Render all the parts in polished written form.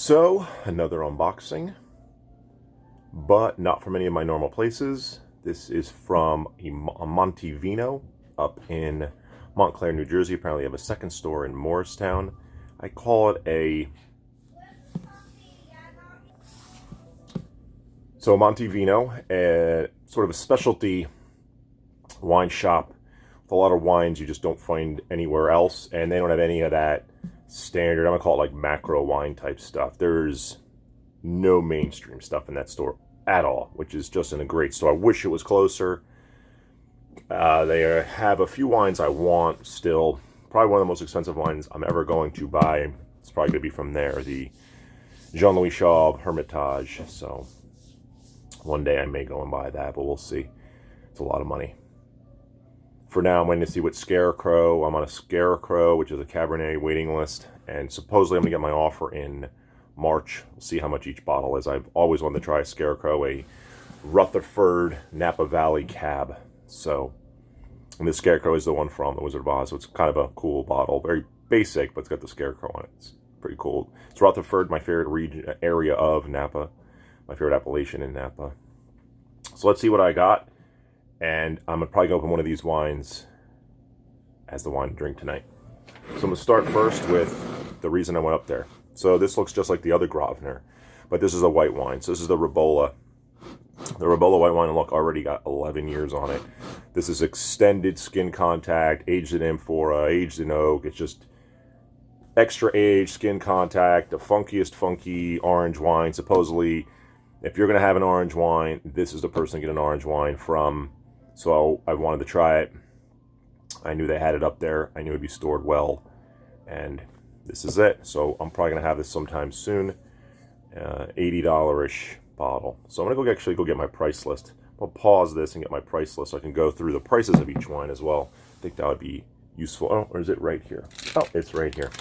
So, another unboxing, but not from any of my normal places. This is from Amanti Vino up in Montclair, New Jersey. Apparently, they have a second store in Morristown. I call it a... So, Amanti Vino, sort of a specialty wine shop with a lot of wines you just don't find anywhere else, and they don't have any of that standard, I'm gonna call it like macro wine type stuff. There's no mainstream stuff in that store at all, which is just in a great store. I wish it was closer. They have a few wines I want still. Probably one of the most expensive wines I'm ever going to buy. It's probably gonna be from there, the Jean-Louis Chauve Hermitage. So one day I may go and buy that, but we'll see. It's a lot of money. For now, I'm waiting to see what Scarecrow. I'm on a Scarecrow, which is a Cabernet waiting list, and supposedly I'm gonna get my offer in March. We'll see how much each bottle is. I've always wanted to try a Scarecrow, a Rutherford Napa Valley Cab. So, and the Scarecrow is the one from the Wizard of Oz, so it's kind of a cool bottle. Very basic, but it's got the Scarecrow on it. It's pretty cool. It's Rutherford, my favorite region, area of Napa, my favorite appellation in Napa. So let's see what I got. And I'm going to probably open one of these wines as the wine to drink tonight. So I'm going to start first with the reason I went up there. So this looks just like the other Grosvenor, but this is a white wine. So this is the Ribolla. The Ribolla white wine, look, already got 11 years on it. This is extended skin contact, aged in amphora, aged in oak. It's just extra aged skin contact, the funkiest funky orange wine. Supposedly, if you're going to have an orange wine, this is the person to get an orange wine from. So I wanted to try it. I knew they had it up there. I knew it'd be stored well. And this is it. So I'm probably going to have this sometime soon. $80-ish bottle. So I'm going to actually go get my price list. I'll pause this and get my price list so I can go through the prices of each wine as well. I think that would be useful. Oh, or is it right here? Oh, it's right here.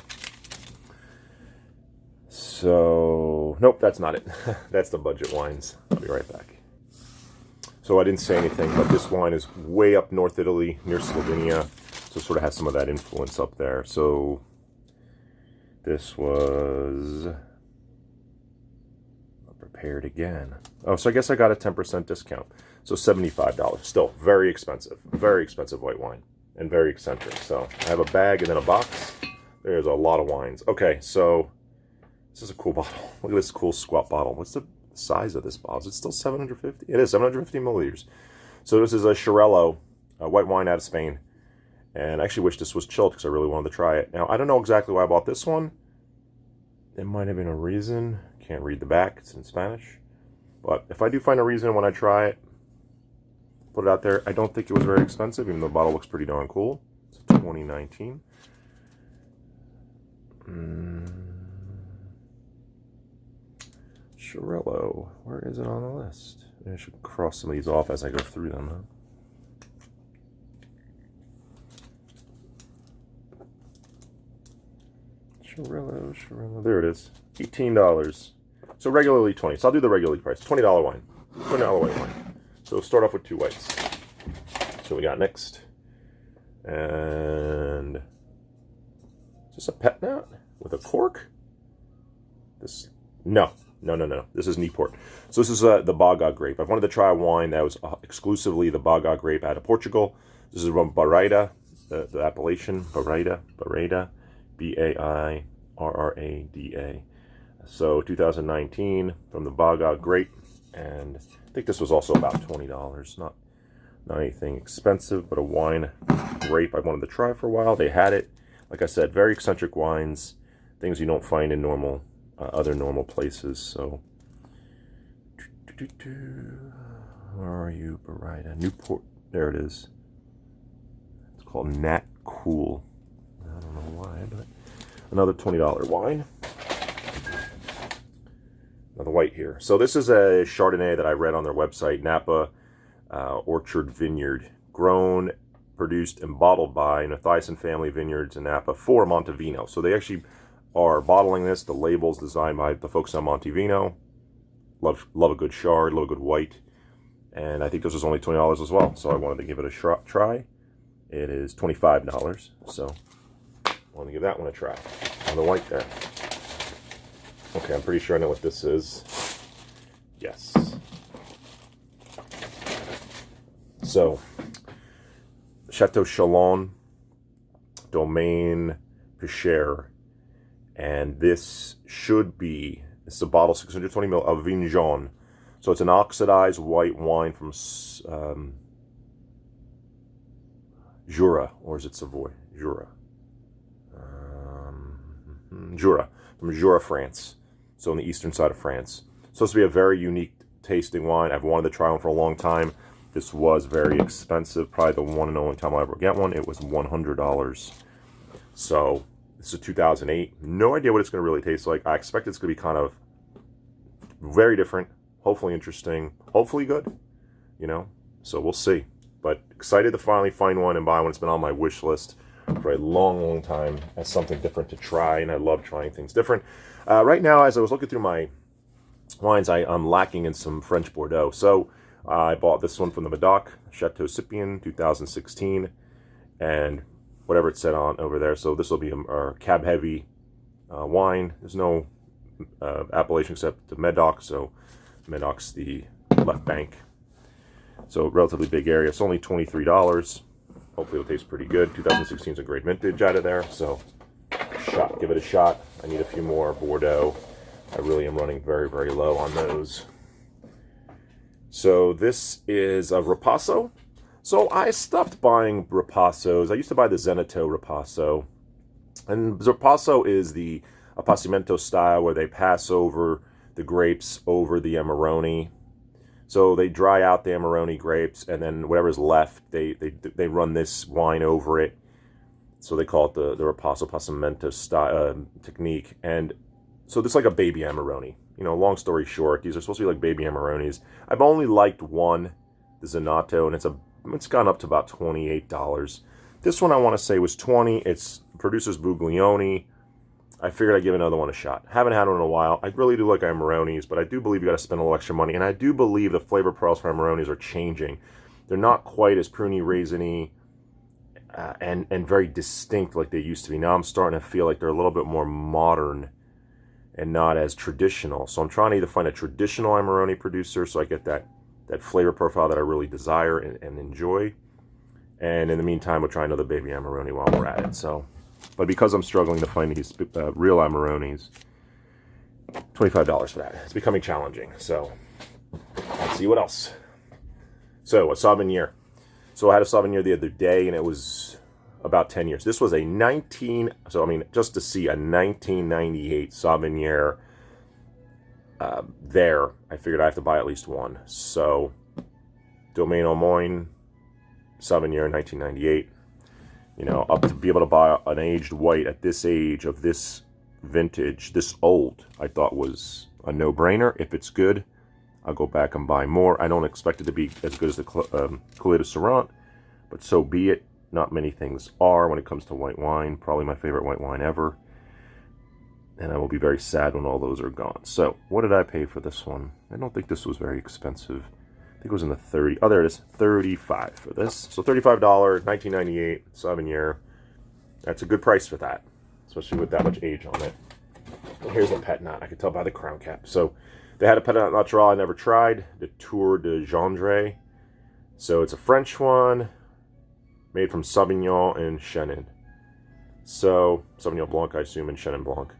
So, nope, that's not it. That's the budget wines. I'll be right back. So I didn't say anything, but this wine is way up North Italy, near Slovenia. So it sort of has some of that influence up there. So this was prepared again. Oh, so I guess I got a 10% discount. So $75. Still very expensive white wine, and very eccentric. So I have a bag and then a box. There's a lot of wines. Okay, so this is a cool bottle. Look at this cool squat bottle. What's the size of this bottle? Is it still 750? It is 750 milliliters. So this is a Xarel-lo, a white wine out of Spain. And I actually wish this was chilled because I really wanted to try it. Now, I don't know exactly why I bought this one. There might have been a reason. Can't read the back. It's in Spanish. But if I do find a reason when I try it, put it out there. I don't think it was very expensive, even though the bottle looks pretty darn cool. It's 2019. Xarel-lo, where is it on the list? I should cross some of these off as I go through them, huh? Xarel-lo, there it is. $18. So regularly $20. So I'll do the regularly price. $20 wine. $20 white wine. So we'll start off with two whites. So we got next. And is this a pet nat with a cork? This, no. This is Newport. So this is the Baga grape. I've wanted to try a wine that was exclusively the Baga grape out of Portugal. This is from Bairrada, the appellation. Bairrada, B-A-I-R-R-A-D-A. So 2019 from the Baga grape. And I think this was also about $20. Not anything expensive, but a wine grape I wanted to try for a while. They had it. Like I said, very eccentric wines. Things you don't find in normal other normal places. So where are you, Bairrada? Newport, there it is. It's called Nat Cool. I don't know why, but another $20 wine. Another white here. So this is a Chardonnay that I read on their website, Napa Orchard Vineyard, grown, produced, and bottled by Nathiasen Family Vineyards in Napa for Amanti Vino. So they actually are bottling this. The label's designed by the folks at Amanti Vino. Love a good Chard, love a good white. And I think this was only $20 as well. So I wanted to give it a try. It is $25. So I want to give that one a try. On the white there. Okay, I'm pretty sure I know what this is. Yes. So, Chateau Chalon, Domaine Pichère, and this should be, it's a bottle 620 ml of Vin Jaune. So it's an oxidized white wine from Jura, or is it Savoy? Jura. Jura, from Jura, France. So on the eastern side of France. Supposed to be a very unique tasting wine. I've wanted to try one for a long time. This was very expensive, probably the one and only time I'll ever get one. It was $100. So this is 2008. No idea what it's going to really taste like. I expect it's going to be kind of very different, hopefully interesting, hopefully good, you know, so we'll see. But excited to finally find one and buy one. It's been on my wish list for a long time as something different to try, and I love trying things different. Right now, as I was looking through my wines, I'm lacking in some French Bordeaux. So I bought this one from the Medoc, Chateau Scipien, 2016, and whatever it said on over there. So this will be a cab heavy wine. There's no appellation except the Medoc, so Medoc's the left bank. So relatively big area. It's only $23. Hopefully it'll taste pretty good. 2016 is a great vintage out of there, so give it a shot. I need a few more Bordeaux. I really am running very, very low on those. So this is a Ripasso. So I stopped buying Ripassos. I used to buy the Zeneto Ripasso. And Ripasso is the Appassimento style where they pass over the grapes over the Amarone. So they dry out the Amarone grapes, and then whatever's left, they run this wine over it. So they call it the Ripasso Appassimento style technique. And so this is like a baby Amarone. You know, long story short, these are supposed to be like baby Amarones. I've only liked one, the Zenato, and it's gone up to about $28. This one I want to say was $20. It's producer's Buglioni. I figured I'd give another one a shot. Haven't had one in a while. I really do like Amarones, but I do believe you got to spend a little extra money. And I do believe the flavor profiles for Amarones are changing. They're not quite as pruny, raisiny, and very distinct like they used to be. Now I'm starting to feel like they're a little bit more modern and not as traditional. So I'm trying to either find a traditional Amarone producer so I get that flavor profile that I really desire and enjoy. And in the meantime, we'll try another baby Amarone while we're at it. So, but because I'm struggling to find these real Amarones, $25 for that. It's becoming challenging. So let's see what else. So a Sauvignon. So I had a Sauvignon the other day, and it was about 10 years. This was a just to see a 1998 Sauvignon there, I figured I have to buy at least one. So Domaine Aumône Sauvignon 1998. You know, up to be able to buy an aged white at this age of this vintage, this old, I thought was a no-brainer. If it's good, I'll go back and buy more. I don't expect it to be as good as the Clos de Syrah, but so be it. Not many things are when it comes to white wine. Probably my favorite white wine ever. And I will be very sad when all those are gone. So, what did I pay for this one? I don't think this was very expensive. I think it was in the 30. Oh, there it is. $35 for this. So $35, 1998 Sauvignon. That's a good price for that, especially with that much age on it. And here's a Pet Nat. I could tell by the crown cap. So they had a Pet Nat Natural I never tried, the Tour de Gendre. So it's a French one, made from Sauvignon and Chenin. So Sauvignon Blanc, I assume, and Chenin Blanc.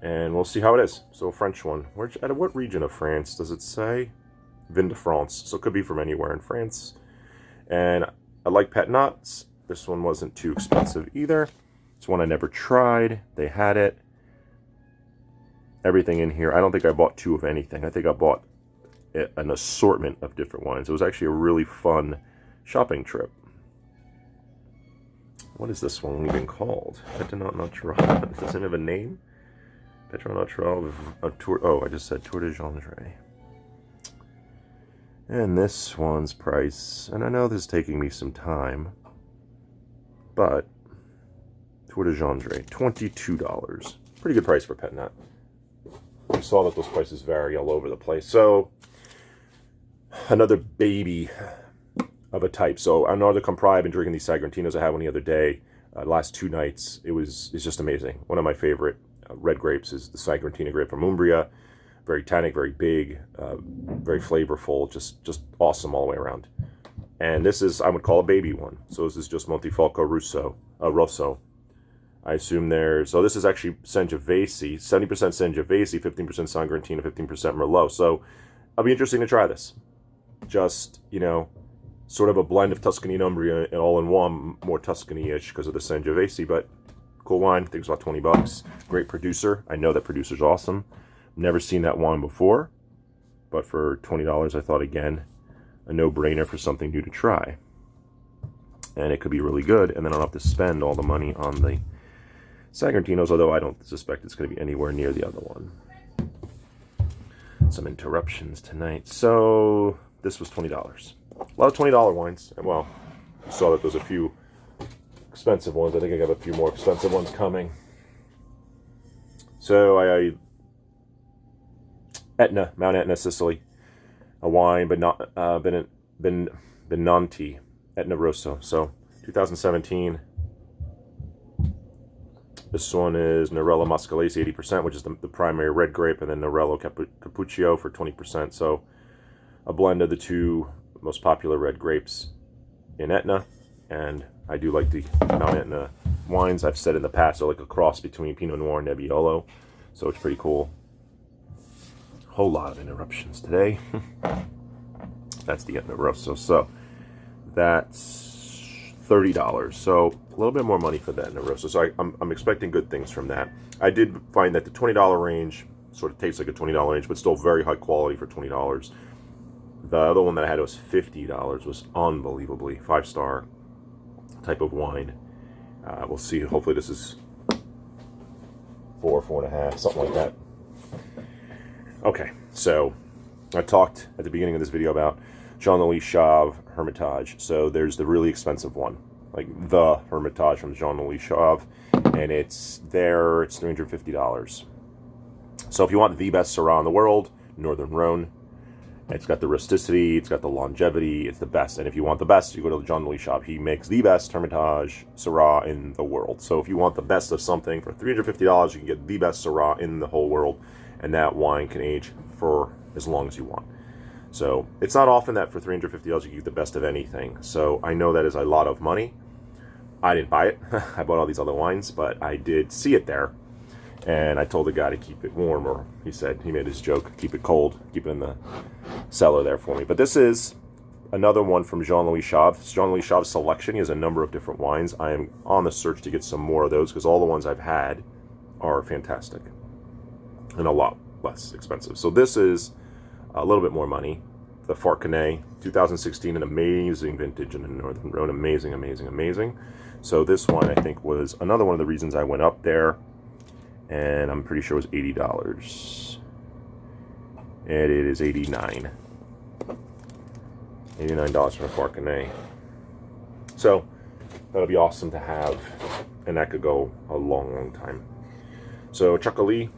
And we'll see how it is. So a French one. Out of what region of France does it say? Vin de France. So it could be from anywhere in France. And I like Pet Nats. This one wasn't too expensive either. It's one I never tried. They had it. Everything in here. I don't think I bought two of anything. I think I bought an assortment of different wines. It was actually a really fun shopping trip. What is this one even called? Pet Natural. Does it have a name? Pet Natural. I just said Tour de Gendre. And this one's price, and I know this is taking me some time, but Tour de Gendre, $22. Pretty good price for Pet Nat. We saw that those prices vary all over the place. So, another baby of a type. So, Arnaud de Camprai, I've been drinking these Sagrantinos. I had one the other day, last 2 nights. It's just amazing. One of my favorite red grapes is the Sagrentina grape from Umbria. Very tannic, very big, very flavorful, just awesome all the way around. And this is, I would call a baby one. So this is just Montefeltro Rosso. I assume there's, so this is actually Sangiovese, 70% Sangiovese, 15% Sagrentina, 15% Merlot. So it'll be interesting to try this. Just, you know, sort of a blend of Tuscany and Umbria and all in one, more Tuscany-ish because of the Sangiovese, but cool wine. I think it's about 20 bucks. Great producer. I know that producer's awesome. Never seen that wine before, but for $20, I thought, again, a no-brainer for something new to try. And it could be really good, and then I don't have to spend all the money on the Sagrentinos, although I don't suspect it's going to be anywhere near the other one. Some interruptions tonight. So this was $20. A lot of $20 wines. And well, you saw that there's a few expensive ones. I think I got a few more expensive ones coming. So Etna, Mount Etna, Sicily. A wine, but not Benanti, Etna Rosso. So 2017. This one is Nerello Mascalese, 80%, which is the primary red grape, and then Nerello Cappuccio for 20%. So a blend of the two most popular red grapes in Etna. And I do like the Mount Etna wines. I've said in the past, they're like a cross between Pinot Noir and Nebbiolo. So it's pretty cool. Whole lot of interruptions today. That's the Etna Rosso. So that's $30. So a little bit more money for that Etna Rosso. So I'm expecting good things from that. I did find that the $20 range sort of tastes like a $20 range, but still very high quality for $20. The other one that I had was $50. Was unbelievably 5-star type of wine. We'll see. Hopefully this is 4.5, something like that. Okay, so I talked at the beginning of this video about Jean-Louis Chauve Hermitage. So there's the really expensive one, like the Hermitage from Jean-Louis Chauve, and it's $350. So if you want the best Syrah in the world, Northern Rhone, it's got the rusticity, it's got the longevity, it's the best. And if you want the best, you go to Jean-Louis Chauve. He makes the best Hermitage Syrah in the world. So if you want the best of something for $350, you can get the best Syrah in the whole world, and that wine can age for as long as you want. So it's not often that for $350 you can get the best of anything. So I know that is a lot of money. I didn't buy it. I bought all these other wines, but I did see it there. And I told the guy to keep it warm, or he said, he made his joke, keep it cold, keep it in the cellar there for me. But this is another one from Jean-Louis Chauve. Jean-Louis Chauve's selection. He has a number of different wines. I am on the search to get some more of those because all the ones I've had are fantastic and a lot less expensive. So this is a little bit more money. The Farcanet, 2016, an amazing vintage in the Northern Rhone. Amazing, amazing, amazing. So this one, I think, was another one of the reasons I went up there. And I'm pretty sure it was $80. And it is $89. $89 for a Farcanet. So that'll be awesome to have. And that could go a long, long time. So Chocolat,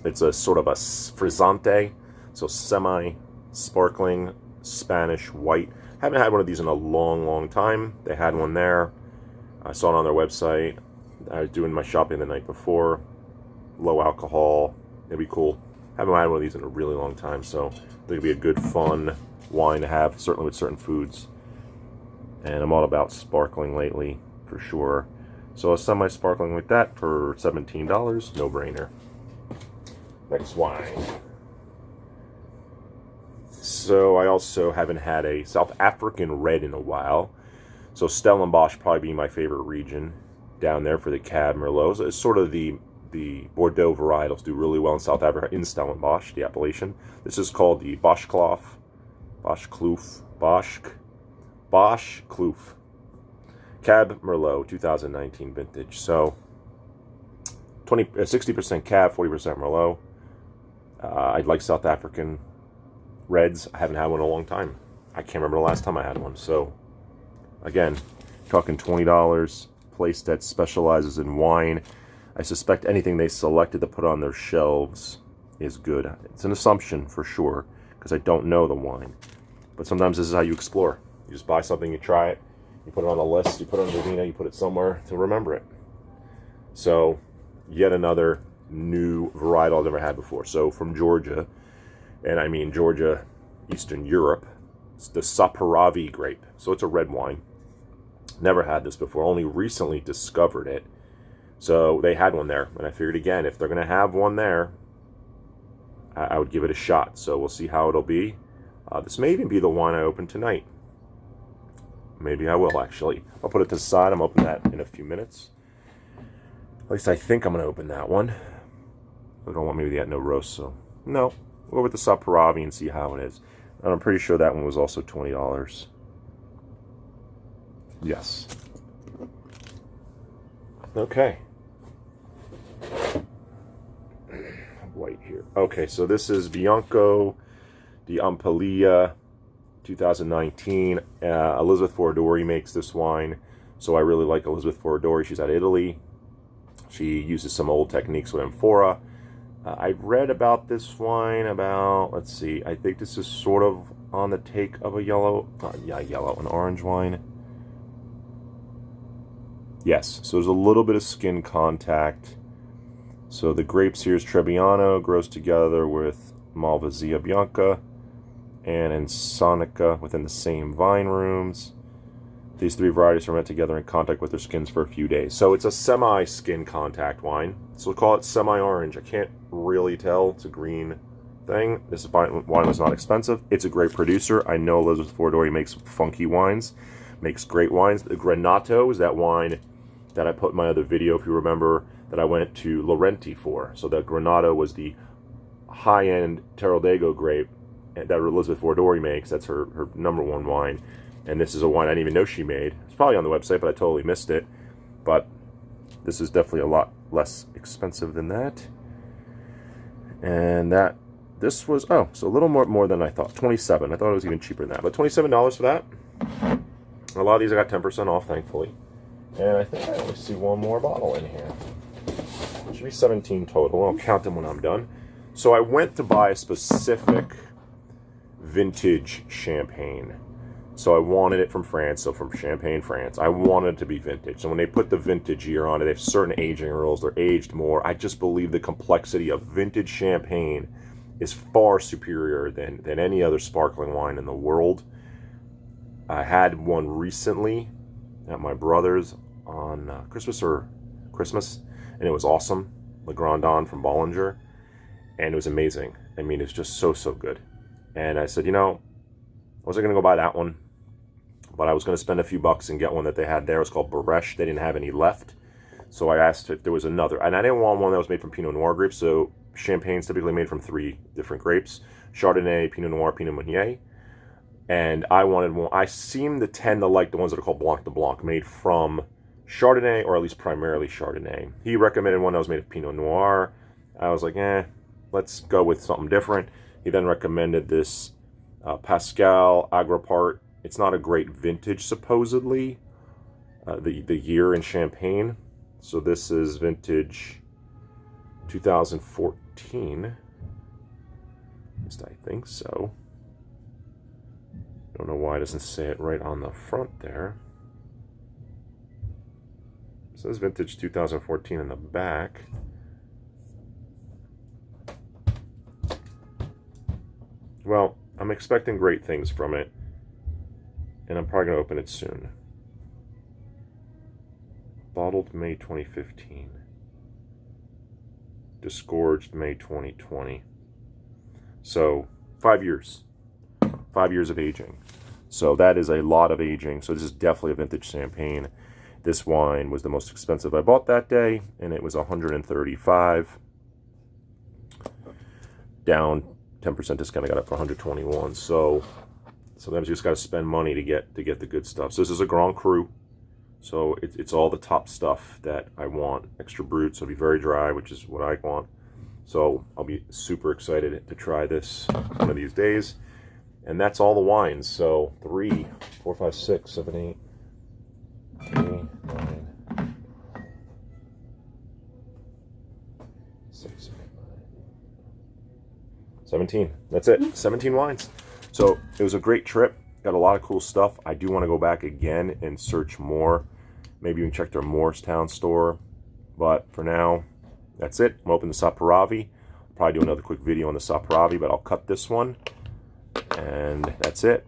it's a sort of a frizzante. So semi-sparkling Spanish white. Haven't had one of these in a long, long time. They had one there. I saw it on their website. I was doing my shopping the night before. Low alcohol. It'd be cool. Haven't had one of these in a really long time, so I think it'd be a good, fun wine to have, certainly with certain foods. And I'm all about sparkling lately, for sure. So a semi-sparkling like that for $17, no brainer. Next wine. So I also haven't had a South African red in a while. So Stellenbosch probably being my favorite region down there for the Cab Merlots. It's sort of the Bordeaux varietals do really well in South Africa, in Stellenbosch, the appellation. This is called the Boschkloof. Cab Merlot, 2019 vintage. So 60% Cab, 40% Merlot. I'd like South African reds. I haven't had one in a long time. I can't remember the last time I had one. So again, talking $20. Place that specializes in wine. I suspect anything they selected to put on their shelves is good. It's an assumption for sure because I don't know the wine. But sometimes this is how you explore. You just buy something, you try it, you put it on a list, you put it on the Vino, you put it somewhere to remember it. So yet another new varietal I've never had before. So from Georgia, and I mean Georgia, Eastern Europe, it's the Saperavi grape. So it's a red wine. Never had this before, only recently discovered it. So they had one there, and I figured again, if they're going to have one there, I would give it a shot. So we'll see how it'll be. This may even be the wine I open tonight. Maybe I will, actually. I'll put it to the side. I'm opening that in a few minutes. At least I think I'm going to open that one. I don't want maybe the no roast, so no. We'll go with the Saperavi and see how it is. And I'm pretty sure that one was also $20. Yes. Okay. White here. Okay, so this is Bianco di Amplia 2019. Elizabeth Foradori makes this wine, so I really like Elizabeth Foradori. She's out of Italy. She uses some old techniques with amphora. I read about this wine let's see, I think this is sort of on the take of a an orange wine. Yes, so there's a little bit of skin contact. So the grapes here is Trebbiano, grows together with Malvasia Bianca and Insonica within the same vine rooms. These three varieties are met together in contact with their skins for a few days. So it's a semi-skin contact wine. So we'll call it semi-orange. I can't really tell. It's a green thing. This wine was not expensive. It's a great producer. I know Elizabeth Foradori makes funky wines, makes great wines. The Granato is that wine that I put in my other video, if you remember, that I went to Laurenti for. So the Granato was the high-end Teroldego grape that Elizabeth Foradori makes. That's her #1 wine. And this is a wine I didn't even know she made. It's probably on the website, but I totally missed it. But this is definitely a lot less expensive than that. And this was, so a little more than I thought. $27. I thought it was even cheaper than that. But $27 for that. A lot of these I got 10% off, thankfully. And I think I only see one more bottle in here. It should be 17 total. I'll count them when I'm done. So I went to buy a specific vintage champagne. So I wanted it from France, so from Champagne, France. I wanted it to be vintage. So when they put the vintage year on it, they have certain aging rules. They're aged more. I just believe the complexity of vintage champagne is far superior than any other sparkling wine in the world. I had one recently at my brother's on Christmas, and it was awesome. Le Grandin from Bollinger, and it was amazing. I mean, it's just so good. And I said, I wasn't going to go buy that one, but I was going to spend a few bucks and get one that they had there. It was called Baresh. They didn't have any left, so I asked if there was another. And I didn't want one that was made from Pinot Noir grapes, so champagne's typically made from 3 different grapes: Chardonnay, Pinot Noir, Pinot Meunier. And I wanted one. I seem to tend to like the ones that are called Blanc de Blanc, made from Chardonnay, or at least primarily Chardonnay. He recommended one that was made of Pinot Noir. I was like, let's go with something different. He then recommended this Pascal Agrapart. It's not a great vintage, supposedly, the year in Champagne. So this is vintage 2014. At least I think so. Don't know why it doesn't say it right on the front there. It says vintage 2014 in the back. Well, I'm expecting great things from it, and I'm probably going to open it soon. Bottled May 2015. Disgorged May 2020. So, 5 years. 5 years of aging. So that is a lot of aging. So this is definitely a vintage champagne. This wine was the most expensive I bought that day, and it was $135. Down 10% discount, I got it for $121. So sometimes you just got to spend money to get the good stuff. So this is a Grand Cru. So it's all the top stuff that I want. Extra brut, so it'll be very dry, which is what I want. So I'll be super excited to try this one of these days. And that's all the wines. So 3, 4, 5, 6, 7, 8, 3, 9, 6, 17. That's it. 17 wines. So it was a great trip. Got a lot of cool stuff. I do want to go back again and search more. Maybe even check their Morristown store. But for now, that's it. I'm opening the Saperavi. I'll probably do another quick video on the Saperavi, but I'll cut this one. And that's it.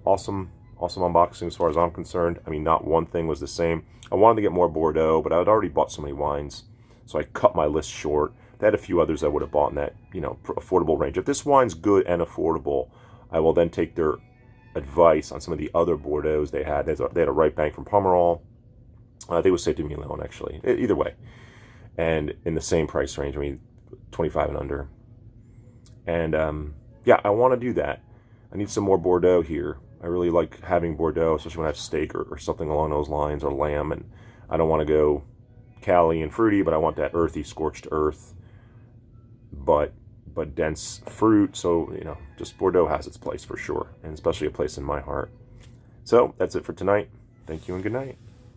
Awesome unboxing as far as I'm concerned. I mean, not one thing was the same. I wanted to get more Bordeaux, but I had already bought so many wines, so I cut my list short. They had a few others I would have bought in that, you know, affordable range. If this wine's good and affordable, I will then take their advice on some of the other Bordeaux's they had. They had a right bank from Pomerol. I think it was Saint Emilion, actually. Either way. And in the same price range, I mean, 25 and under. And yeah, I want to do that. I need some more Bordeaux here. I really like having Bordeaux, especially when I have steak or something along those lines, or lamb. And I don't want to go Cali and fruity, but I want that earthy, scorched earth, but dense fruit. So, you know, just Bordeaux has its place for sure, and especially a place in my heart. So that's it for tonight. Thank you and good night.